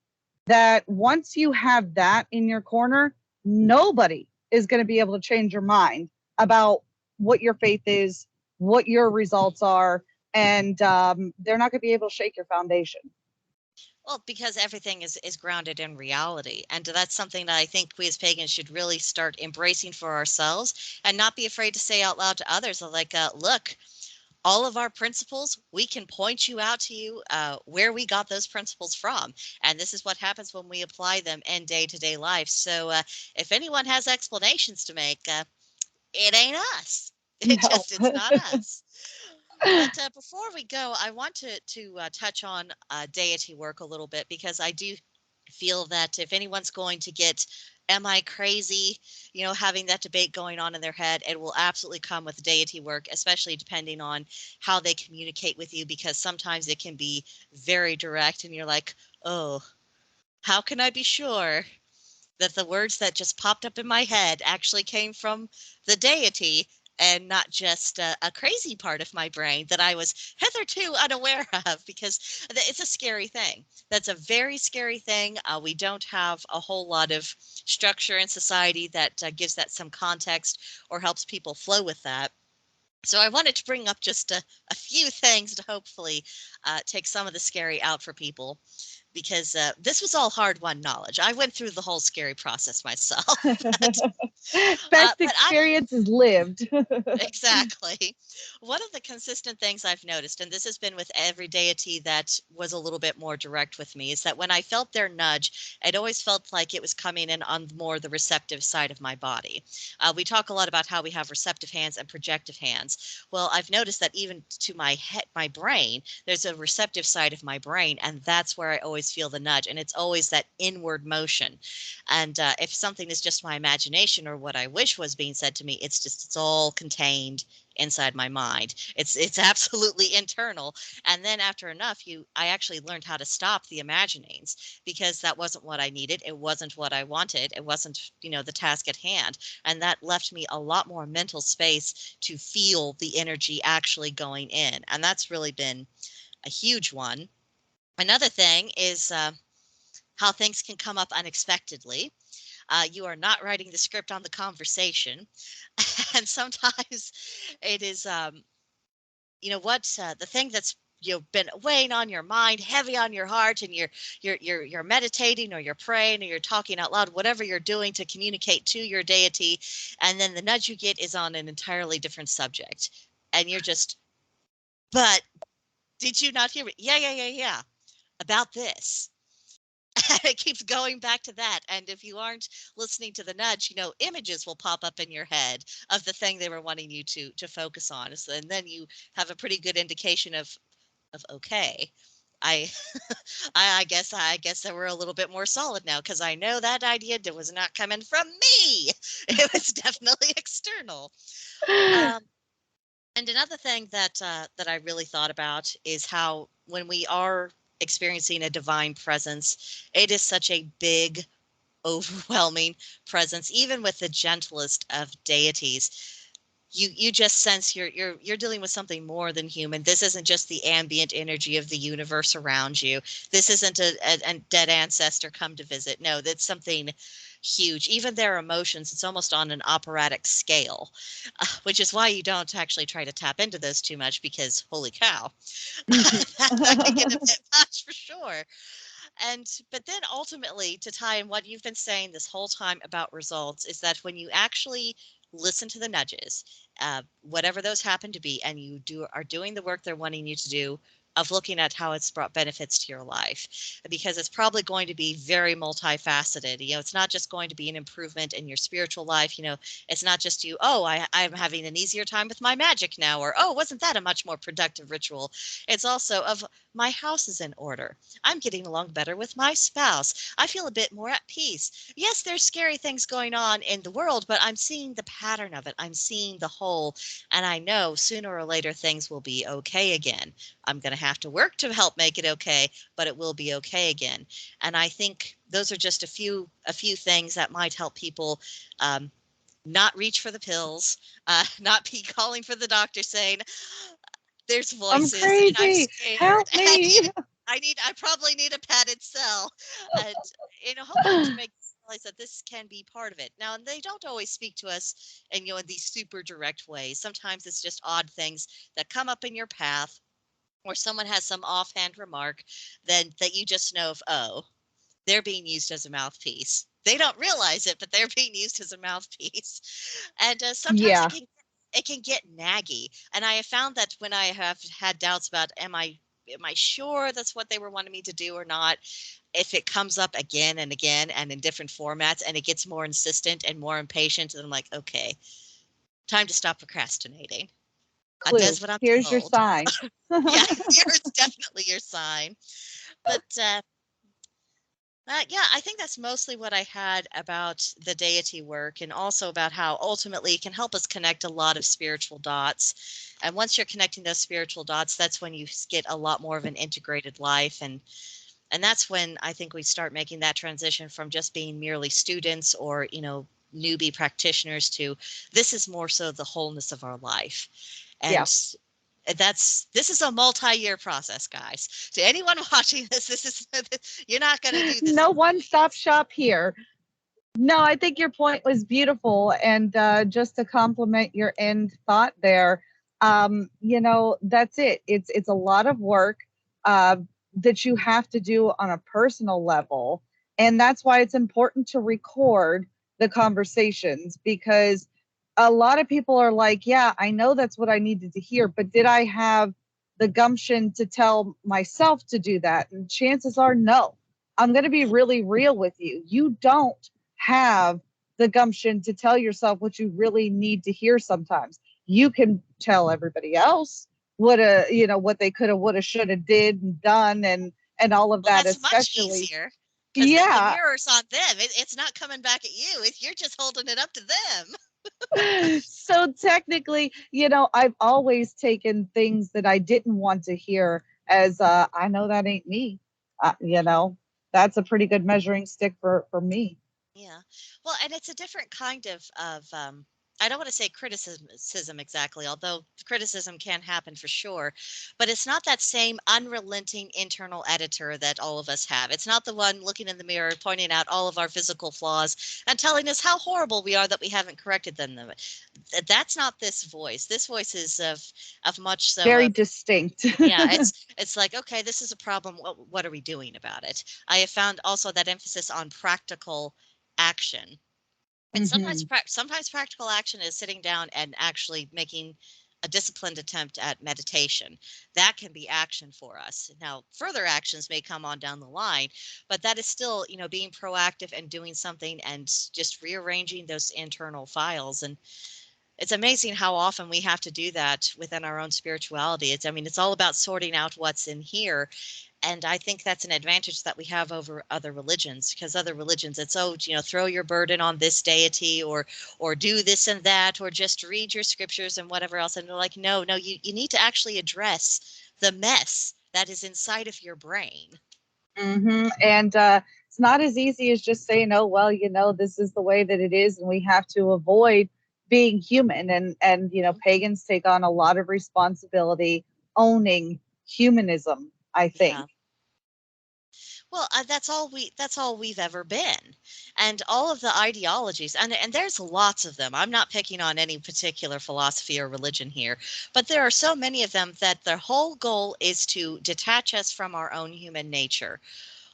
that once you have that in your corner, nobody is going to be able to change your mind about what your faith is, what your results are, and they're not going to be able to shake your foundation. Well, because everything is grounded in reality. And that's something that I think we as pagans should really start embracing for ourselves and not be afraid to say out loud to others, like, look, all of our principles, we can point you out to you where we got those principles from. And this is what happens when we apply them in day-to-day life. So if anyone has explanations to make, it ain't us. No. It's not us. But before we go, I want to touch on deity work a little bit, because I do feel that if anyone's going to get, am I crazy, having that debate going on in their head, it will absolutely come with deity work, especially depending on how they communicate with you, because sometimes it can be very direct and you're like, oh, how can I be sure that the words that just popped up in my head actually came from the deity and not just a crazy part of my brain that I was hitherto unaware of, because it's a scary thing. That's a very scary thing. We don't have a whole lot of structure in society that gives that some context or helps people flow with that. So I wanted to bring up just a few things to hopefully take some of the scary out for people, because this was all hard-won knowledge. I went through the whole scary process myself. Best But experience is lived. exactly. One of the consistent things I've noticed, and this has been with every deity that was a little bit more direct with me, is that when I felt their nudge, it always felt like it was coming in on more the receptive side of my body. We talk a lot about how we have receptive hands and projective hands. Well, I've noticed that even to my head, my brain, there's a receptive side of my brain, and that's where I always feel the nudge, and it's always that inward motion. And if something is just my imagination or what I wish was being said to me, it's all contained inside my mind. It's absolutely internal. And then after enough, I actually learned how to stop the imaginings, because that wasn't what I needed. It wasn't what I wanted. It wasn't, the task at hand. And that left me a lot more mental space to feel the energy actually going in. And that's really been a huge one. Another thing is how things can come up unexpectedly. You are not writing the script on the conversation. And sometimes it is, the thing that's been weighing on your mind, heavy on your heart, and you're meditating or you're praying or you're talking out loud, whatever you're doing to communicate to your deity, and then the nudge you get is on an entirely different subject, and you're just, but did you not hear me? Yeah, about this. It keeps going back to that. And if you aren't listening to the nudge, images will pop up in your head of the thing they were wanting you to focus on. So, and then you have a pretty good indication of okay, I I guess that we're a little bit more solid now, because I know that idea was not coming from me. It was definitely external. Um, and another thing that I really thought about is how when we are experiencing a divine presence, it is such a big, overwhelming presence, even with the gentlest of deities. You just sense you're dealing with something more than human. This isn't just the ambient energy of the universe around you. This isn't a dead ancestor come to visit. No, that's something huge. Even their emotions, it's almost on an operatic scale, which is why you don't actually try to tap into those too much, because holy cow, that can get a bit much for sure. But then ultimately, to tie in what you've been saying this whole time about results, is that when you actually listen to the nudges, whatever those happen to be, and you are doing the work they're wanting you to do, of looking at how it's brought benefits to your life, because it's probably going to be very multifaceted. It's not just going to be an improvement in your spiritual life. It's not just I'm having an easier time with my magic now, or, oh, wasn't that a much more productive ritual? It's also of, my house is in order. I'm getting along better with my spouse. I feel a bit more at peace. Yes, there's scary things going on in the world, but I'm seeing the pattern of it. I'm seeing the whole, and I know sooner or later things will be okay again. I'm going to have to work to help make it okay, but it will be okay again. And I think those are just a few things that might help people not reach for the pills, not be calling for the doctor saying, there's I'm voices and I'm crazy. scared. Help me. I probably need a padded cell. And, hopefully to make us realize that this can be part of it. Now, and they don't always speak to us in these super direct ways. Sometimes it's just odd things that come up in your path, or someone has some offhand remark then that you just know of, oh, they're being used as a mouthpiece. They don't realize it, but they're being used as a mouthpiece. And sometimes Yeah. it can get naggy. And I have found that when I have had doubts about, am I sure that's what they were wanting me to do or not, if it comes up again and again and in different formats, and it gets more insistent and more impatient, then I'm like, okay, time to stop procrastinating. I Clue. does what I'm Here's your told. sign. Yeah, it's definitely your sign. But yeah, I think that's mostly what I had about the deity work, and also about how ultimately it can help us connect a lot of spiritual dots. And once you're connecting those spiritual dots, that's when you get a lot more of an integrated life. And that's when I think we start making that transition from just being merely students or, newbie practitioners to, this is more so the wholeness of our life. Yeah. And this is a multi-year process, guys. To anyone watching this is you're not going to do this No in 2 one stop weeks. shop here. No, I think your point was beautiful. And just to complement your end thought there, that's it. It's a lot of work uh, that you have to do on a personal level. And that's why it's important to record the conversations, because a lot of people are like, yeah, I know that's what I needed to hear, but did I have the gumption to tell myself to do that? And chances are no. I'm going to be really real with you. You don't have the gumption to tell yourself what you really need to hear sometimes. You can tell everybody else what they could have, would have, should have, did and done, and all of Well, that, that's much especially. easier because the Yeah. mirror's on them. It's not coming back at you. You're just holding it up to them. So technically, I've always taken things that I didn't want to hear as I know that ain't me. That's a pretty good measuring stick for me. Yeah. Well, and it's a different kind of I don't want to say criticism exactly, although criticism can happen for sure, but it's not that same unrelenting internal editor that all of us have. It's not the one looking in the mirror, pointing out all of our physical flaws and telling us how horrible we are that we haven't corrected them. That's not this voice. This voice is of much so Very of, distinct. yeah, it's like, okay, this is a problem. What are we doing about it? I have found also that emphasis on practical action. And Hmm. sometimes practical action is sitting down and actually making a disciplined attempt at meditation. That can be action for us. Now, further actions may come on down the line, but that is still, being proactive and doing something and just rearranging those internal files. And it's amazing how often we have to do that within our own spirituality. It's all about sorting out what's in here. And I think that's an advantage that we have over other religions, because other religions, it's, oh, throw your burden on this deity, or do this and that, or just read your scriptures and whatever else. And they're like, no, you need to actually address the mess that is inside of your brain. And it's not as easy as just saying, "Oh, well, this is the way that it is, and we have to avoid being human." And Mhm. pagans take on a lot of responsibility owning humanism, I think. Yeah. Well, that's all we've ever been. And all of the ideologies, and there's lots of them. I'm not picking on any particular philosophy or religion here, but there are so many of them that their whole goal is to detach us from our own human nature.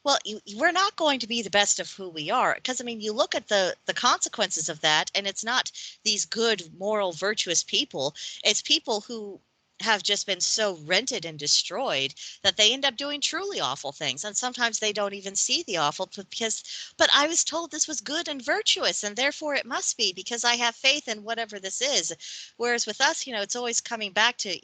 Well, we're not going to be the best of who we are, because I mean, you look at the consequences of that, and it's not these good, moral, virtuous people. It's people who have just been so rented and destroyed that they end up doing truly awful things, and sometimes they don't even see the awful because, but I was told this was good and virtuous, and therefore it must be because I have faith in whatever this is. Whereas with us, it's always coming back to,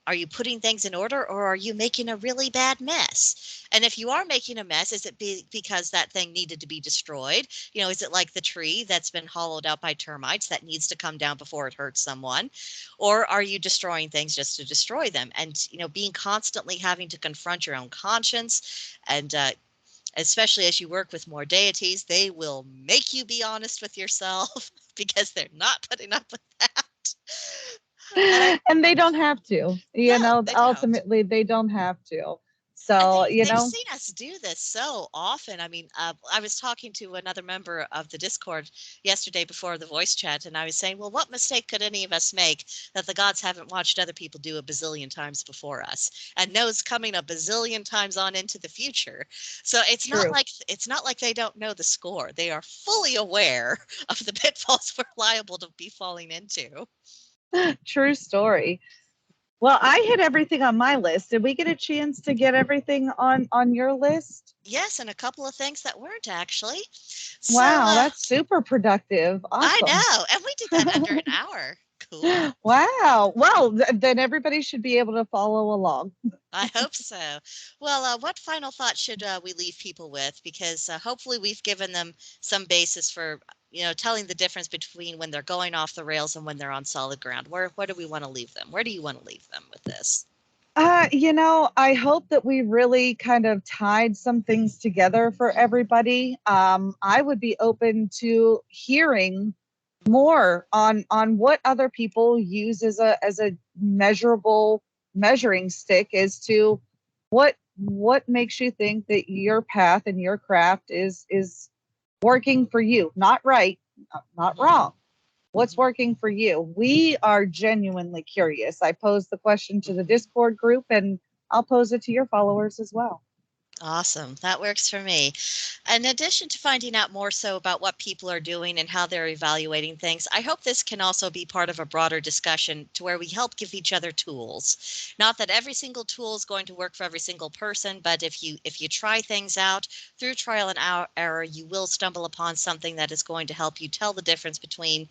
are you putting things in order, or are you making a really bad mess? And if you are making a mess, is it because that thing needed to be destroyed? Is it like the tree that's been hollowed out by termites that needs to come down before it hurts someone? Or are you destroying things just to destroy them? And, being constantly having to confront your own conscience, and especially as you work with more deities, they will make you be honest with yourself because they're not putting up with that. And And they don't have to, no, they don't. ultimately they don't have to. And So, they've seen us do this so often. I mean, I was talking to another member of the Discord yesterday before the voice chat, and I was saying, well, what mistake could any of us make that the gods haven't watched other people do a bazillion times before us, and knows coming a bazillion times on into the future? So true. it's not like they don't know the score. They are fully aware of the pitfalls we're liable to be falling into. True story. Well, I hit everything on my list. Did we get a chance to get everything on your list? Yes, and a couple of things that weren't actually. So, Wow, that's super productive. I Awesome. know, and we did that under an hour. Cool. Wow. Well, then everybody should be able to follow along. I hope so. Well, what final thought should we leave people with? Because hopefully we've given them some basis for, telling the difference between when they're going off the rails and when they're on solid ground. Where do we want to leave them? Where do you want to leave them with this? I hope that we really kind of tied some things together for everybody. I would be open to hearing more on what other people use as a measurable measuring stick as to what makes you think that your path and your craft is working for you, not right, not Mhm. wrong. What's working for you? We are genuinely curious. I posed the question to the Mhm. Discord group, and I'll pose it to your followers as well. Awesome. That works for me. In addition to finding out more so about what people are doing and how they're evaluating things, I hope this can also be part of a broader discussion to where we help give each other tools. Not that every single tool is going to work for every single person, but if you try things out through trial and error, you will stumble upon something that is going to help you tell the difference between,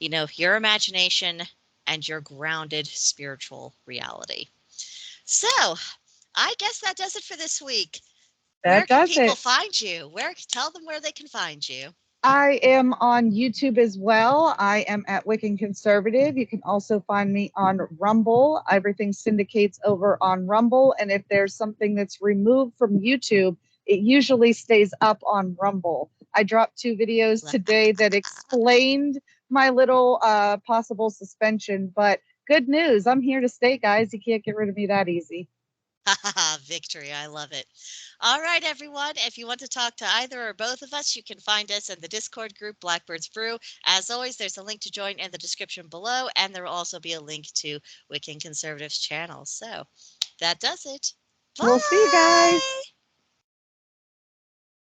your imagination and your grounded spiritual reality. So, I guess that does it for this week. Where That can does people it. find you? Tell them where they can find you. I am on YouTube as well. I am at Wiccan Conservative. You can also find me on Rumble. Everything syndicates over on Rumble. And if there's something that's removed from YouTube, it usually stays up on Rumble. I dropped 2 videos today that explained my little possible suspension, but good news. I'm here to stay, guys. You can't get rid of me that easy. Victory. I love it. All right, everyone. If you want to talk to either or both of us, you can find us in the Discord group, Blackbird's Brew. As always, there's a link to join in the description below, and there will also be a link to Wiccan Conservatives channel. So that does it. We'll see you guys. Bye.